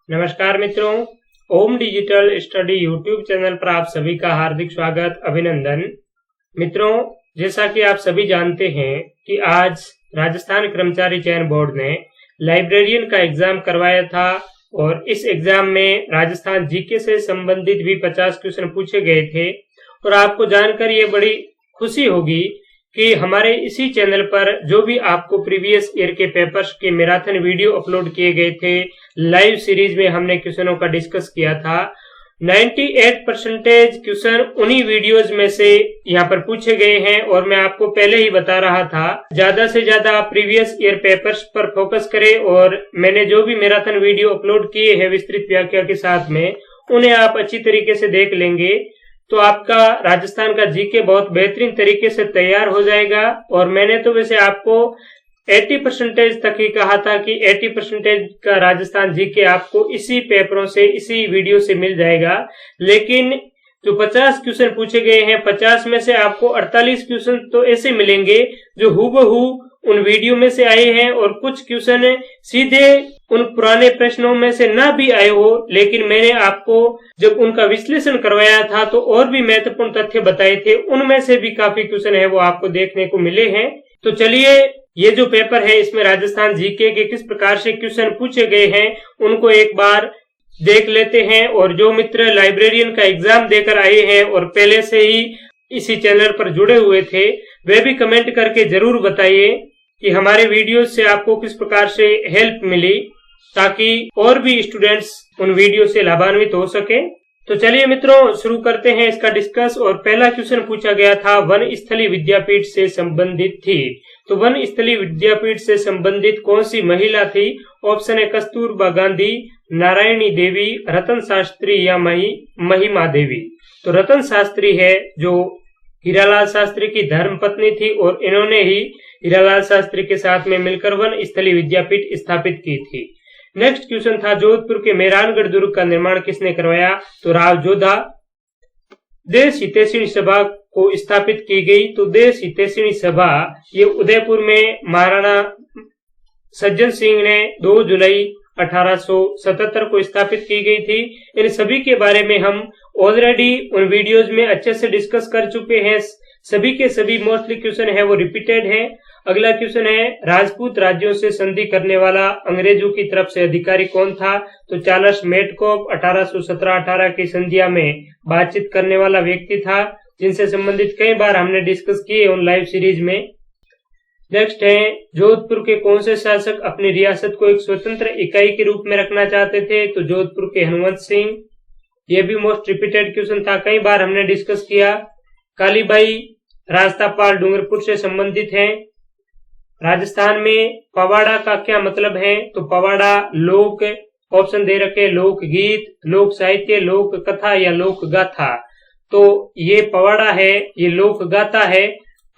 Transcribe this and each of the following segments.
नमस्कार मित्रों, ओम digital study YouTube channel पर आप सभी का हार्दिक स्वागत, अभिनंदन। मित्रों, जैसा कि आप सभी जानते हैं कि आज राजस्थान कर्मचारी चयन बोर्ड ने लाइब्रेरियन का एग्जाम करवाया था और इस एग्जाम में राजस्थान जीके से संबंधित भी 50 क्वेश्चन पूछे गए थे। और आपको जानकर ये बड़ी खुशी होगी कि हमारे इसी चैनल पर जो भी आपको प्रीवियस ईयर के पेपर्स के मैराथन वीडियो अपलोड किए गए थे, लाइव सीरीज में हमने क्वेश्चनों का डिस्कस किया था। 98% क्वेश्चन उन्हीं वीडियोज में से यहाँ पर पूछे गए हैं और मैं आपको पहले ही बता रहा था ज्यादा से ज्यादा प्रीवियस ईयर पेपर्स पर फोकस करें और मैंने जो भी मैराथन वीडियो अपलोड किए हैं विस्तृत व्याख्या के साथ में, उन्हें आप अच्छी तरीके से देख लेंगे तो आपका राजस्थान का जीके बहुत बेहतरीन तरीके से तैयार हो जाएगा। और मैंने तो वैसे आपको 80% तक ही कहा था कि 80% का राजस्थान जीके आपको इसी पेपरों से, इसी वीडियो से मिल जाएगा। लेकिन जो 50 क्वेश्चन पूछे गए हैं, 50 में से आपको 48 क्वेश्चन तो ऐसे मिलेंगे जो हूबहू उन वीडियो में से आए हैं और कुछ क्वेश्चन सीधे उन पुराने प्रश्नों में से ना भी आए हो, लेकिन मैंने आपको जब उनका विश्लेषण करवाया था तो और भी महत्वपूर्ण तथ्य बताए थे, उनमें से भी काफी क्वेश्चन है वो आपको देखने को मिले हैं। तो चलिए, ये जो पेपर है इसमें राजस्थान जीके के किस प्रकार से क्वेश्चन पूछे गए हैं उनको एक बार देख लेते हैं। और जो मित्र लाइब्रेरियन का एग्जाम देकर आए हैं और पहले से ही इसी चैनल पर जुड़े हुए थे, वे भी कमेंट करके जरूर बताइए कि हमारे वीडियो से आपको किस प्रकार से हेल्प मिली, ताकि और भी स्टूडेंट्स उन वीडियो से लाभान्वित हो सके। तो चलिए मित्रों, शुरू करते हैं इसका डिस्कस। और पहला क्वेश्चन पूछा गया था वन स्थली विद्यापीठ से संबंधित थी। तो वन स्थली विद्यापीठ से संबंधित कौन सी महिला थी? ऑप्शन है कस्तूरबा गांधी, नारायणी देवी, रतन शास्त्री या महिमा देवी। तो रतन शास्त्री है जो हीरालाल शास्त्री की धर्म पत्नी थी और इन्होंने ही हीरालाल शास्त्री के साथ में मिलकर वन स्थली विद्यापीठ स्थापित की थी। नेक्स्ट क्वेश्चन था जोधपुर के मेहरानगढ़ दुर्ग का निर्माण किसने करवाया? तो राव जोधा। देश हितैषिणी सभा को स्थापित की गई। तो देश हितैषिणी सभा ये उदयपुर में महाराणा सज्जन सिंह ने 2 जुलाई 1877 को स्थापित की गई थी। इन सभी के बारे में हम ऑलरेडी उन वीडियोज में अच्छे से डिस्कस कर चुके हैं। सभी के सभी मोस्टली क्वेश्चन है वो रिपीटेड है। अगला क्वेश्चन है राजपूत राज्यों से संधि करने वाला अंग्रेजों की तरफ से अधिकारी कौन था? तो चार्ल्स मेडकॉफ 1817-18 की संधिया में बातचीत करने वाला व्यक्ति था, जिनसे संबंधित कई बार हमने डिस्कस किए उन लाइव सीरीज में। नेक्स्ट है जोधपुर के कौन से शासक अपनी रियासत को एक स्वतंत्र इकाई के रूप में रखना चाहते थे? तो जोधपुर के हनुमंत सिंह। ये भी मोस्ट रिपीटेड क्वेश्चन था, कई बार हमने डिस्कस किया। कालीबाई राजतापाल डूंगरपुर से संबंधित है। राजस्थान में पवाड़ा का क्या मतलब है? तो पवाड़ा लोक, ऑप्शन दे रखे लोक गीत, लोक साहित्य, लोक कथा या लोक गाथा। तो ये पवाड़ा है, ये लोक गाथा है।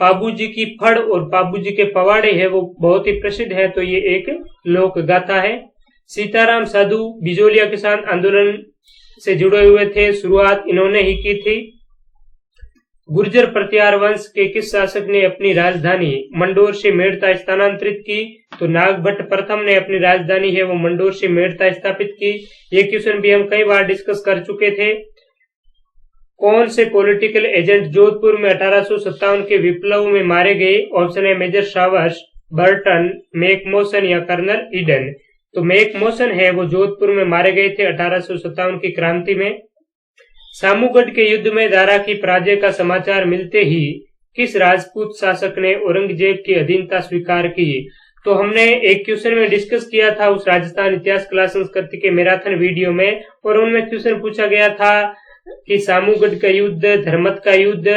पाबूजी की फड़ और पाबूजी के पवाड़े है वो बहुत ही प्रसिद्ध है, तो ये एक लोक गाथा है। सीताराम साधु बिजोलिया किसान आंदोलन से जुड़े हुए थे, शुरुआत इन्होंने ही की थी। गुर्जर प्रतिहार वंश के किस शासक ने अपनी राजधानी मंडोर से मेड़ता स्थानांतरित की? तो नागभट्ट प्रथम ने अपनी राजधानी है वो मंडोर से मेड़ता स्थापित की। ये क्वेश्चन भी हम कई बार डिस्कस कर चुके थे। कौन से पॉलिटिकल एजेंट जोधपुर में 1857 के विप्लव में मारे गए? ऑप्शन है मेजर सावर्स, बर्टन, मैकमोसन या कर्नल ईडन। तो मैकमोसन है वो जोधपुर में मारे गए थे 1857 की क्रांति में। सामूगढ़ के युद्ध में दारा की पराजय का समाचार मिलते ही किस राजपूत शासक ने औरंगजेब की अधीनता स्वीकार की? तो हमने एक क्वेश्चन में डिस्कस किया था उस राजस्थान इतिहास कला संस्कृति के मैराथन वीडियो में, और उनमें क्वेश्चन पूछा गया था कि सामूगढ़ का युद्ध, धर्मत का युद्ध,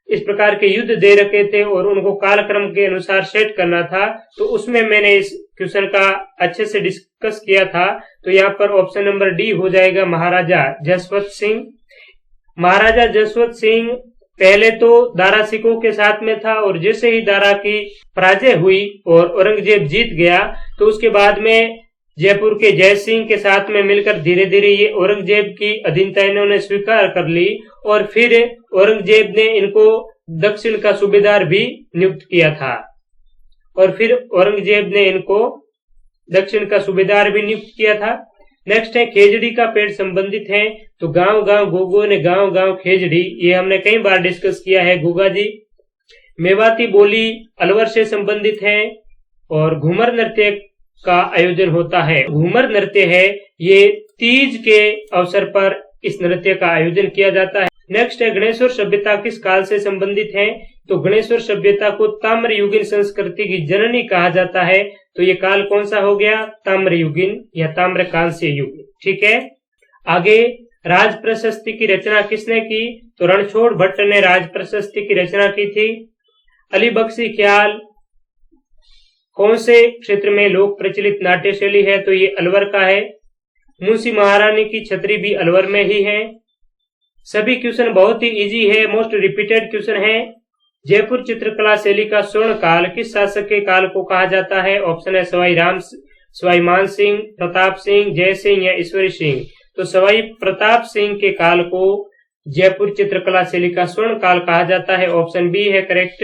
इस प्रकार के युद्ध दे रखे थे और उनको कालक्रम के अनुसार सेट करना था। तो उसमें मैंने इस क्वेश्चन का अच्छे से डिस्कस किया था। तो यहाँ पर ऑप्शन नंबर डी हो जाएगा महाराजा जसवंत सिंह। महाराजा जसवंत सिंह पहले तो दारा सिखों के साथ में था और जैसे ही दारा की पराजय हुई और औरंगजेब जीत गया, तो उसके बाद में जयपुर के जय सिंह के साथ में मिलकर धीरे धीरे ये औरंगजेब की अधीनता इन्होंने स्वीकार कर ली। और फिर औरंगजेब ने इनको दक्षिण का सूबेदार भी नियुक्त किया था। और फिर औरंगजेब ने इनको दक्षिण का सूबेदार भी नियुक्त किया था। नेक्स्ट है खेजड़ी का पेड़ संबंधित है, तो गांव गांव गोगो ने गांव गांव खेजड़ी, ये हमने कई बार डिस्कस किया है, गोगा जी। मेवाती बोली अलवर से संबंधित है और घूमर नृत्य का आयोजन होता है। घूमर नृत्य है, ये तीज के अवसर पर इस नृत्य का आयोजन किया जाता है। नेक्स्ट है गणेश्वर सभ्यता किस काल से संबंधित है, तो गणेश्वर सभ्यता को ताम्रयुगीन संस्कृति की जननी कहा जाता है, तो ये काल कौन सा हो गया, ताम्रयुगीन या ताम्रकांस्य युग। ठीक है, आगे राज प्रशस्ति की रचना किसने की, तो रणछोड़ भट्ट ने राज प्रशस्ति की रचना की थी। अली बख्शी ख्याल कौन से क्षेत्र में लोक प्रचलित नाट्य शैली है, तो ये अलवर का है। मुंशी महारानी की छतरी भी अलवर में ही है। सभी क्वेश्चन बहुत ही इजी है, मोस्ट रिपीटेड क्वेश्चन है। जयपुर चित्रकला शैली का स्वर्ण काल किस शासक के काल को कहा जाता है, ऑप्शन है सवाई मान सिंह, प्रताप सिंह, जय सिंह या ईश्वरी सिंह। तो सवाई प्रताप सिंह के काल को जयपुर चित्रकला शैली का स्वर्ण काल कहा जाता है, ऑप्शन बी है करेक्ट।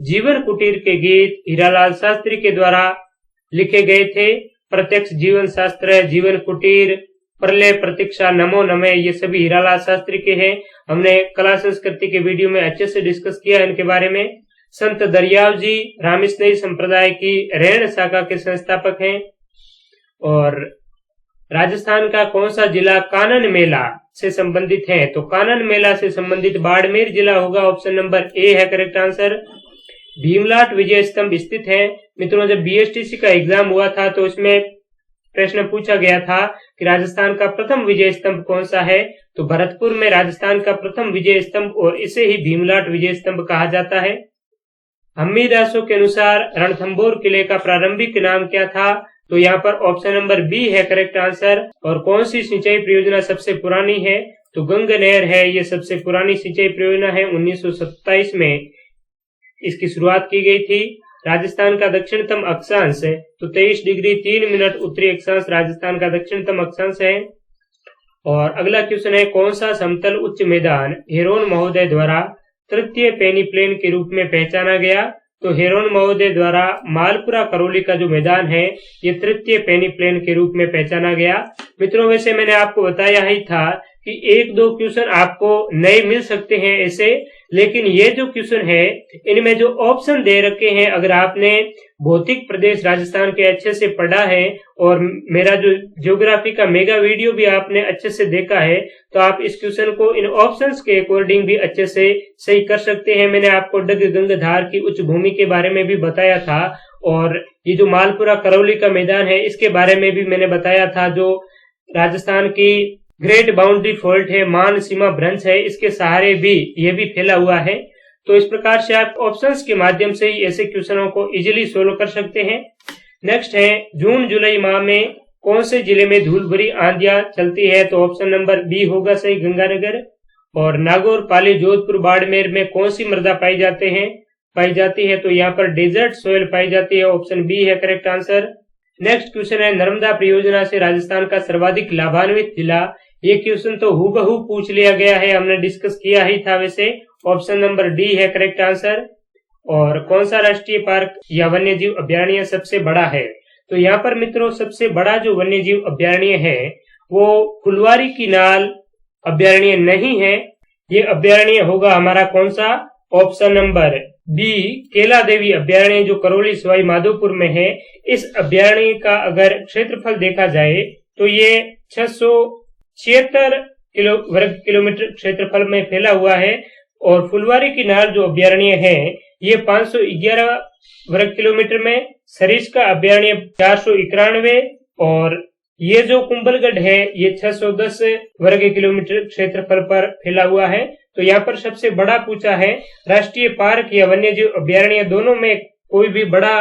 जीवन कुटीर के गीत हीरालाल शास्त्री के द्वारा लिखे गए थे। प्रत्यक्ष जीवन शास्त्र, जीवन कुटीर, प्रलय प्रतीक्षा, नमो नमे, ये सभी हीरालाल शास्त्री के हैं। हमने कला संस्कृति के वीडियो में अच्छे से डिस्कस किया है इनके बारे में। संत दरियाव जी रामस्नेही संप्रदाय की रैण शाखा के संस्थापक हैं। और राजस्थान का कौन सा जिला कानन मेला से संबंधित है, तो कानन मेला से संबंधित बाड़मेर जिला होगा, ऑप्शन नंबर ए है करेक्ट आंसर। भीमलाट विजय स्तंभ स्थित है। मित्रों, जब बीएसटीसी का एग्जाम हुआ था तो इसमें प्रश्न पूछा गया था कि राजस्थान का प्रथम विजय स्तंभ कौन सा है, तो भरतपुर में राजस्थान का प्रथम विजय स्तंभ और इसे ही भीमलाट विजय स्तंभ कहा जाता है। हम्मीदासों के अनुसार रणथंभौर किले का प्रारंभिक नाम क्या था, तो यहाँ पर ऑप्शन नंबर बी है करेक्ट आंसर। और कौन सी सिंचाई परियोजना सबसे पुरानी है, तो गंग नहर है, ये सबसे पुरानी सिंचाई परियोजना है। 1927 में इसकी शुरुआत की गई थी। राजस्थान का दक्षिणतम अक्षांश है, तो 23 डिग्री 3 मिनट उत्तरी अक्षांश राजस्थान का दक्षिणतम अक्षांश है। और अगला क्वेश्चन है कौन सा समतल उच्च मैदान हेरोन महोदय द्वारा तृतीय पेनी प्लेन के रूप में पहचाना गया, तो हेरोन महोदय द्वारा मालपुरा करौली का जो मैदान है ये तृतीय पेनी प्लेन के रूप में पहचाना गया। मित्रों, वैसे मैंने आपको बताया ही था कि एक दो क्वेश्चन आपको नए मिल सकते हैं ऐसे, लेकिन ये जो क्वेश्चन है इनमें जो ऑप्शन दे रखे हैं, अगर आपने भौतिक प्रदेश राजस्थान के अच्छे से पढ़ा है और मेरा जो ज्योग्राफी का मेगा वीडियो भी आपने अच्छे से देखा है, तो आप इस क्वेश्चन को इन ऑप्शंस के अकॉर्डिंग भी अच्छे से सही कर सकते हैं। मैंने आपको डग गंगधार की उच्च भूमि के बारे में भी बताया था, और ये जो मालपुरा करौली का मैदान है इसके बारे में भी मैंने बताया था। जो राजस्थान की ग्रेट बाउंड्री फॉल्ट है, मान सीमा भ्रंश है, इसके सहारे भी ये भी फैला हुआ है। तो इस प्रकार से आप ऑप्शंस के माध्यम से ही ऐसे क्वेश्चनों को इजीली सोल्व कर सकते हैं। नेक्स्ट है जून जुलाई माह में कौन से जिले में धूल भरी आंधियां चलती है, तो ऑप्शन नंबर बी होगा सही, गंगानगर। और नागौर, पाली, जोधपुर, बाड़मेर में कौन सी मृदा पाई जाती है, तो यहाँ पर डेजर्ट सोयल पाई जाती है, ऑप्शन बी है करेक्ट आंसर। नेक्स्ट क्वेश्चन है नर्मदा परियोजना से राजस्थान का सर्वाधिक लाभान्वित जिला। ये क्वेश्चन तो हूबहू पूछ लिया गया है, हमने डिस्कस किया ही था वैसे, ऑप्शन नंबर डी है करेक्ट आंसर। और कौन सा राष्ट्रीय पार्क या वन्य जीव अभ्यारण्य सबसे बड़ा है, तो यहाँ पर मित्रों सबसे बड़ा जो वन्य जीव अभ्यारण्य है वो फुलवारी की नाल अभ्यारण्य नहीं है। ये अभ्यारण्य होगा हमारा कौन सा, ऑप्शन नंबर बी, केला देवी अभ्यारण्य जो करौली सवाई माधोपुर में है। इस अभ्यारण्य का अगर क्षेत्रफल देखा जाए तो ये 676 वर्ग किलोमीटर क्षेत्रफल में फैला हुआ है। और फुलवारी की नाल जो अभ्यारण्य है ये 511 वर्ग किलोमीटर में, सरिस्का अभ्यारण्य 491, और ये जो कुंभलगढ़ है ये 610 वर्ग किलोमीटर क्षेत्रफल पर फैला हुआ है। तो यहाँ पर सबसे बड़ा पूछा है राष्ट्रीय पार्क या वन्य जीव अभ्यारण्य, दोनों में कोई भी बड़ा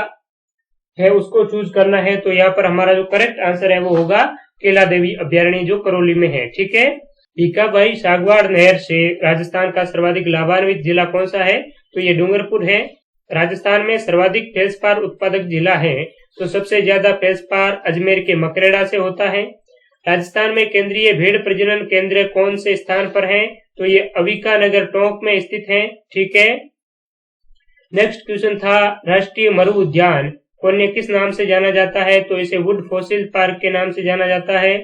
है उसको चूज करना है। तो यहाँ पर हमारा जो करेक्ट आंसर है वो होगा केला देवी अभ्यारण्य जो करौली में है। ठीक है, भीखाभाई सागवाड़ नहर से राजस्थान का सर्वाधिक लाभान्वित जिला कौन सा है, तो ये डूंगरपुर है। राजस्थान में सर्वाधिक फेल्सपार उत्पादक जिला है, तो सबसे ज्यादा फेल्सपार अजमेर के मकरेड़ा से होता है। राजस्थान में केंद्रीय भेड़ प्रजनन केंद्र कौन से स्थान पर है, तो ये अविका नगर टोंक में स्थित है। ठीक है, नेक्स्ट क्वेश्चन था राष्ट्रीय मरु उद्यान को किस नाम से जाना जाता है, तो इसे वुड फॉसिल पार्क के नाम से जाना जाता है।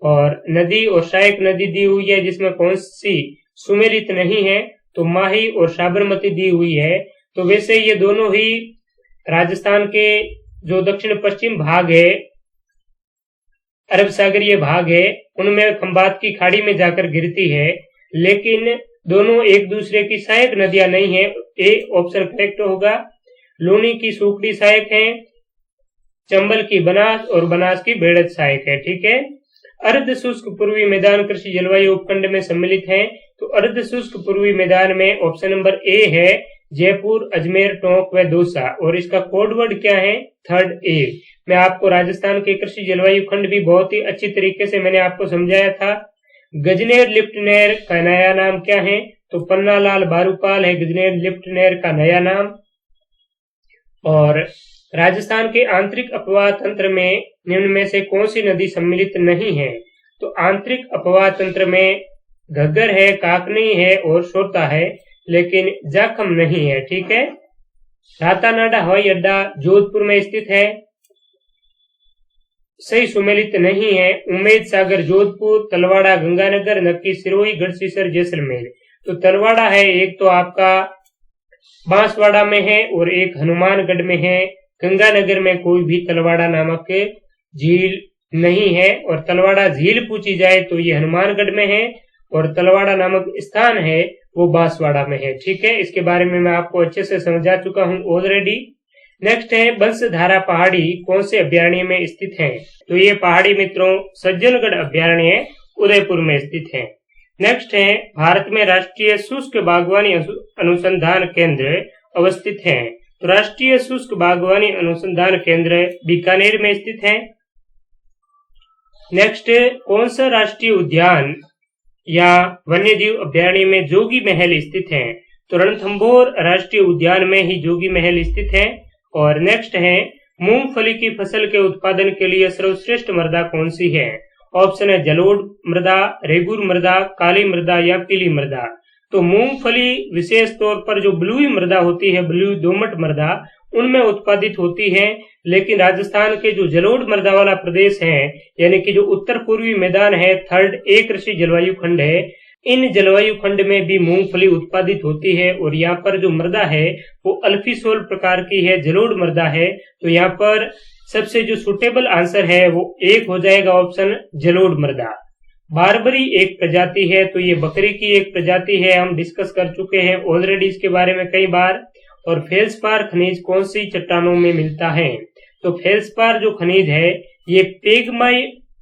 और नदी और सहायक नदी दी हुई है जिसमें कौन सी सुमेलित नहीं है, तो माही और साबरमती दी हुई है। तो वैसे ये दोनों ही राजस्थान के जो दक्षिण पश्चिम भाग है, अरब सागरीय भाग है, उनमें खंबात की खाड़ी में जाकर गिरती है, लेकिन दोनों एक दूसरे की सहायक नदियां नहीं है। ए ऑप्शन करेक्ट होगा। लूनी की सूखड़ी सहायक है, चंबल की बनास और बनास की बेड़त सहायक है। ठीक है। अर्ध शुष्क पूर्वी मैदान कृषि जलवायु उपखंड में सम्मिलित है। तो अर्ध शुष्क पूर्वी मैदान में ऑप्शन नंबर ए है जयपुर, अजमेर, टोंक व दौसा, और इसका कोड वर्ड क्या है? Third A. मैं आपको राजस्थान के कृषि जलवायु खंड भी बहुत ही अच्छी तरीके से मैंने आपको समझाया था। गजनेर लिफ्ट नहर का नया नाम क्या है? तो पन्नालाल बारूपाल है गजनेर लिफ्ट नहर का नया नाम। और राजस्थान के आंतरिक अपवाह तंत्र में निम्न में से कौन सी नदी सम्मिलित नहीं है? तो आंतरिक अपवाह तंत्र में घग्गर है, काकनी है और सोता है, लेकिन जाखम नहीं है। ठीक है। रातानाडा हवाई अड्डा जोधपुर में स्थित है, सही सुमेलित नहीं है। उम्मेद सागर जोधपुर, तलवाड़ा गंगानगर, नक्की सिरोही, गढ़सीसर जैसलमेर। तो तलवाड़ा है एक तो आपका बांसवाड़ा में है और एक हनुमानगढ़ में है। गंगानगर में कोई भी तलवाड़ा नामक झील नहीं है, और तलवाड़ा झील पूछी जाए तो ये हनुमानगढ़ में है, और तलवाड़ा नामक स्थान है वो बांसवाड़ा में है। ठीक है। इसके बारे में मैं आपको अच्छे से समझा चुका हूं ऑलरेडी। नेक्स्ट है बंसधारा पहाड़ी कौन से अभ्यारण्य में स्थित है? तो ये पहाड़ी मित्रों सज्जनगढ़ अभ्यारण्य उदयपुर में स्थित है। नेक्स्ट है भारत में राष्ट्रीय शुष्क बागवानी अनुसंधान केंद्र अवस्थित है। तो राष्ट्रीय शुष्क बागवानी अनुसंधान केंद्र बीकानेर में स्थित है। नेक्स्ट कौन सा राष्ट्रीय उद्यान या वन्यजीव अभ्यारण्य में जोगी महल स्थित है? तो रणथंभौर राष्ट्रीय उद्यान में ही जोगी महल स्थित है। और नेक्स्ट है मूंगफली की फसल के उत्पादन के लिए सर्वश्रेष्ठ मृदा कौन सी है? ऑप्शन है जलोढ़ मृदा, रेगुर मृदा, काली मृदा या पीली मृदा। तो मूंगफली विशेष तौर पर जो ब्लूई मृदा होती है, ब्लू दोमट मृदा, उनमें उत्पादित होती है। लेकिन राजस्थान के जो जलोढ़ मृदा वाला प्रदेश है, यानी कि जो उत्तर पूर्वी मैदान है, थर्ड ए कृषि जलवायु खंड है, इन जलवायु खंड में भी मूंगफली उत्पादित होती है। और यहाँ पर जो मृदा है वो अल्फीसोल प्रकार की है, जलोढ़ मृदा है। तो यहाँ पर सबसे जो सुटेबल आंसर है वो एक हो जाएगा, ऑप्शन जलोढ़ मृदा। बारबरी एक प्रजाति है, तो ये बकरी की एक प्रजाति है, हम डिस्कस कर चुके हैं ऑलरेडी इसके बारे में कई बार। और फेल्सपार खनिज कौन सी चट्टानों में मिलता है? तो फेल्सपार जो खनिज है ये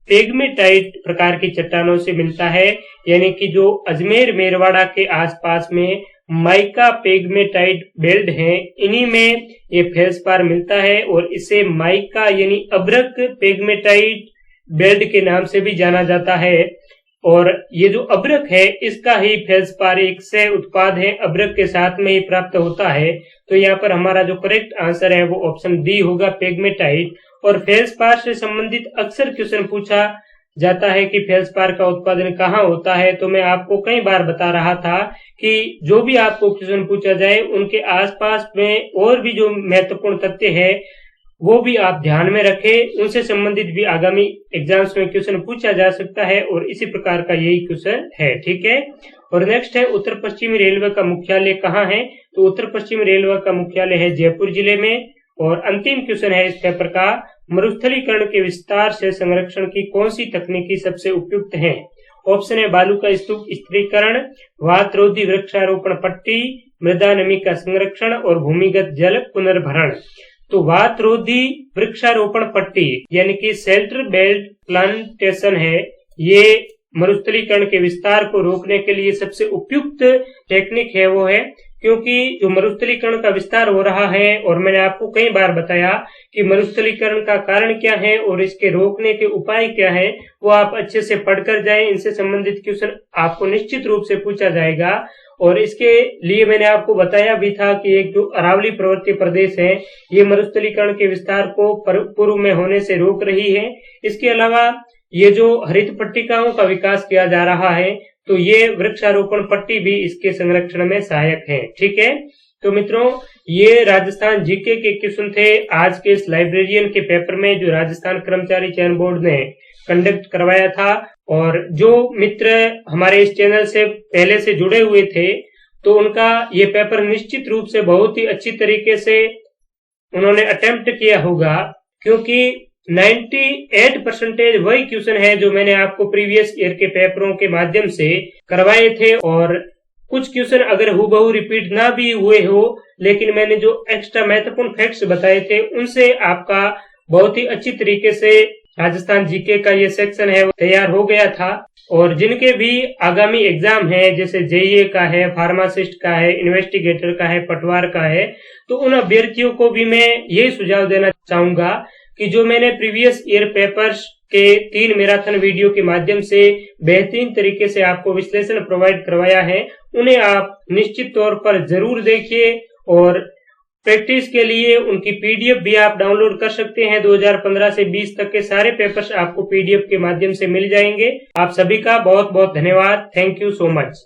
पेग्मेटाइट प्रकार की चट्टानों से मिलता है, यानी कि जो अजमेर मेरवाड़ा के आसपास में माइका पेग्मेटाइट बेल्ट हैं, इन्हीं में ये फेल्सपार मिलता है। और इसे माइका यानी अभ्रक पेग्मेटाइट बेल्ट के नाम से भी जाना जाता है। और ये जो अभ्रक है इसका ही फेल्सपार एक सह उत्पाद है, अभ्रक के साथ में ही प्राप्त होता है। तो यहाँ पर हमारा जो करेक्ट आंसर है वो ऑप्शन डी होगा, पेग्मेटाइट। और फेल्सपार से संबंधित अक्सर क्वेश्चन पूछा जाता है कि फेल्सपार का उत्पादन कहाँ होता है। तो मैं आपको कई बार बता रहा था कि जो भी आपको क्वेश्चन पूछा जाए उनके आसपास में और भी जो महत्वपूर्ण तथ्य है वो भी आप ध्यान में रखें, उनसे संबंधित भी आगामी एग्जाम्स में क्वेश्चन पूछा जा सकता है। और इसी प्रकार का यही क्वेश्चन है। ठीक है। और नेक्स्ट है उत्तर पश्चिमी रेलवे का मुख्यालय कहाँ है? तो उत्तर पश्चिमी रेलवे का मुख्यालय है जयपुर जिले में। और अंतिम क्वेश्चन है इस पेपर का, मरुस्थलीकरण के विस्तार से संरक्षण की कौन सी तकनीकी सबसे उपयुक्त है? ऑप्शन है बालू का स्तूप स्थिरीकरण, वात रोधी वृक्षारोपण पट्टी, मृदा नमी का संरक्षण और भूमिगत जल पुनर्भरण। तो वात रोधी वृक्षारोपण पट्टी यानी कि शेल्टर बेल्ट प्लांटेशन है, ये मरुस्थलीकरण के विस्तार को रोकने के लिए सबसे उपयुक्त टेक्निक है वो है, क्योंकि जो मरुस्थलीकरण का विस्तार हो रहा है, और मैंने आपको कई बार बताया कि मरुस्थलीकरण का कारण क्या है और इसके रोकने के उपाय क्या है, वो आप अच्छे से पढ़कर जाएं। इनसे संबंधित क्वेश्चन आपको निश्चित रूप से पूछा जाएगा। और इसके लिए मैंने आपको बताया भी था कि एक जो अरावली पर्वतीय प्रदेश है ये मरुस्थलीकरण के विस्तार को पूर्व में होने से रोक रही है। इसके अलावा ये जो हरित पट्टिकाओं का विकास किया जा रहा है, तो ये वृक्षारोपण पट्टी भी इसके संरक्षण में सहायक है। ठीक है। तो मित्रों, ये राजस्थान जीके के क्वेश्चन थे आज के इस लाइब्रेरियन के पेपर में जो राजस्थान कर्मचारी चयन बोर्ड ने कंडक्ट करवाया था। और जो मित्र हमारे इस चैनल से पहले से जुड़े हुए थे तो उनका ये पेपर निश्चित रूप से बहुत ही अच्छी तरीके से उन्होंने अटेम्प्ट किया होगा, क्योंकि 98% वही क्वेश्चन है जो मैंने आपको प्रीवियस ईयर के पेपरों के माध्यम से करवाए थे। और कुछ क्वेश्चन अगर हूबहू रिपीट ना भी हुए हो, लेकिन मैंने जो एक्स्ट्रा महत्वपूर्ण फैक्ट्स बताए थे उनसे आपका बहुत ही अच्छी तरीके से राजस्थान जीके का ये सेक्शन है वो तैयार हो गया था। और जिनके भी आगामी एग्जाम है, जैसे जेईए का है, फार्मासिस्ट का है, इन्वेस्टिगेटर का है, पटवार का है, तो उन अभ्यर्थियों को भी मैं यही सुझाव देना चाहूंगा कि जो मैंने प्रीवियस ईयर पेपर्स के 3 मैराथन वीडियो के माध्यम से बेहतरीन तरीके से आपको विश्लेषण प्रोवाइड करवाया है, उन्हें आप निश्चित तौर पर जरूर देखिए। और प्रैक्टिस के लिए उनकी पीडीएफ भी आप डाउनलोड कर सकते हैं। 2015 से 20 तक के सारे पेपर्स आपको पीडीएफ के माध्यम से मिल जाएंगे। आप सभी का बहुत बहुत धन्यवाद। Thank you so much.